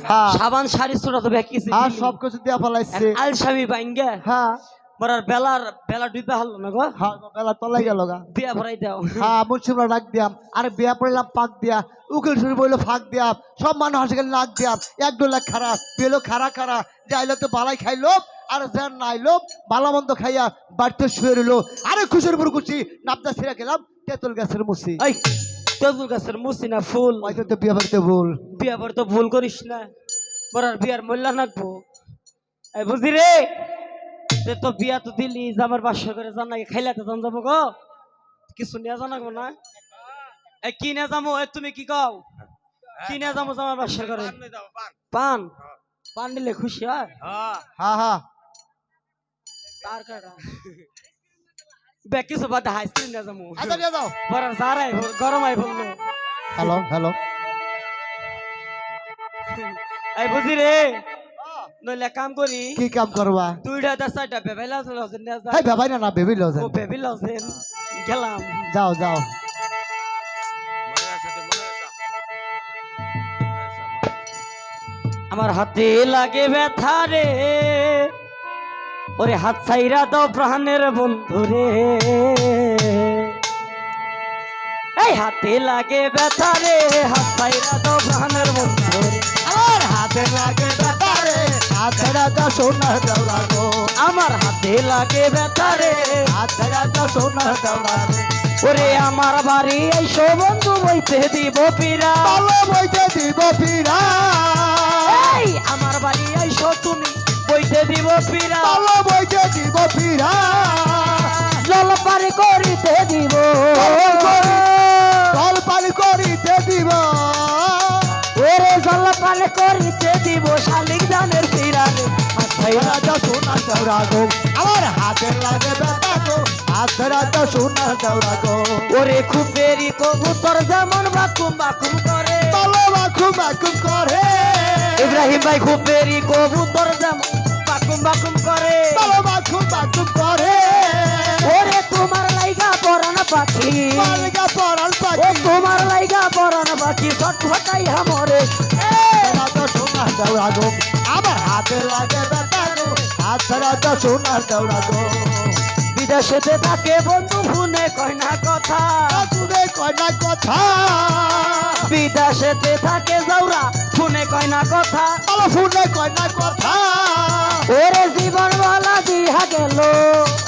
হ্যাঁ সাবান শাড়ি ছোড়া তো বেকিছে আর সব কিছু দিয়া ফলাইছে আলসামি বাইঙ্গা হ্যাঁ মরার বেলা ডুইবা হল না গো হ্যাঁ বেলা তলাই গেল গা বিয়া ভরাই দাও হ্যাঁ মুন্সিমরা ডাক দিয়াম আরে বিয়া পড়লাম পাক দিয়া উকিল শুরু বইলো ফাঁক দিয়াম সব মানুষ হাসে গেলে নাক দিয়াম এক দু লাখ খারাপ পেলো খারা যাইলো তো বালাই খাইলো আর যার নাইলো বালা মন্দ খাইয়া বাড়িতে শুয়ে রইলো আরে খুশির উপর খুশি নাপদা ছিঁড়া গেলাম তেঁতুল গাছের মুসি এই তেঁতুল গাছের মুসি না ফুল হয়তো তো বিয়া বাড়িতে ভুল বিয়া ভর তো ভুল করিস না মরার বিয়ার মূল্য নাকবো এই বুঝি রে তো বিয়া তো দিলি আমার বাসা করে জানাই খাইলে তো জান যাবো গো কিছু নিয়ে জানাবো না এই কি নিয়ে যাবো তুমি কি কও কি নিয়ে যাবো আমার বাসা করে পান পান নিলে খুশি হয় হ্যাঁ হ্যাঁ তার কাটা ব্যাগ কিছু বাদ আইসক্রিম নিয়ে যাবো আচ্ছা নিয়ে যাও বরার জারাই গরম আই বললো হ্যালো হ্যালো এই বুঝি রে নইলে কাম করি কি কাম করবা দুইটা দা চারটা বেবেলা লজেন নিয়ে যা এই ভাবাই না বেবি লজেন ও বেবি লজেন গেলাম যাও যাও আমার হাতে লাগে ব্যথা রে ওরে হাত ছাইরা দাও প্রাণের বন্ধু রে এই হাতে লাগে ব্যথা রে হাত ছাইরা দাও প্রাণের বন্ধু রে আমার হাতে লাগে ব্যথা রে হাতেরা তো সোনার দেওরা গো আমার হাতে লাগে ব্যথা রে হাতেরা তো সোনার দেওরা রে ওরে আমার বাড়ি আইসো বন্ধু বইতে দিব পীরা ভালো বইতে দিব ফিরা এই আমার বাড়ি আইসো তুমি বইতে দিব পীরা ভালো বইতে দিব ফিরা জল পারি করিতে দিব জল পানি করিতে দিব ওরে জল পানি করিতে দিব শালিক দানের পীরা রে হাতেরা তো সোনার দেওরা গো আমার হাতে লাগে ব্যথা গো হাতেরা তো সোনার দেওরা গো ওরে খুব বেরি কবুতর যেমন বাকুম বাকুম করে ভালো মাখুম করে ইব্রাহিম ভাই খুব বেরি কবুতর যেমন বাকুম বাকুম করে ভালো মাখুম করে ওরে তোমার লাইগা পরান পাখি মালগা পরাল ও পাখি তোমার লাইগা পরান পাখি ছটফটাই হামরে হাতেরা তো সোনার দেওরা গো আমার হাতে লাগে ব্যথা গো হাতেরা তো সোনার দেওরা গো বিদেশেতে থাকে বন্ধু ফোনে কয় না কথা তুই কয় না কথা বিদেশেতে থাকে যাওরা ফোনে কয় না কথা ভালো ফোনে কয় না কথা ওরে জীবন বলা দিয়া গেল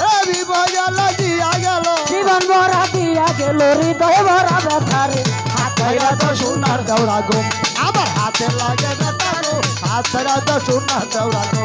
এ বিবয়ালা দিয়া গেল জীবন ভরা দিয়া গেল হৃদয় ভরা ব্যথারে হাতেরা তো সোনার দেওরা গো আমার হাতে লাগে ব্যথা গো হাতেরা তো সোনার দেওরা গো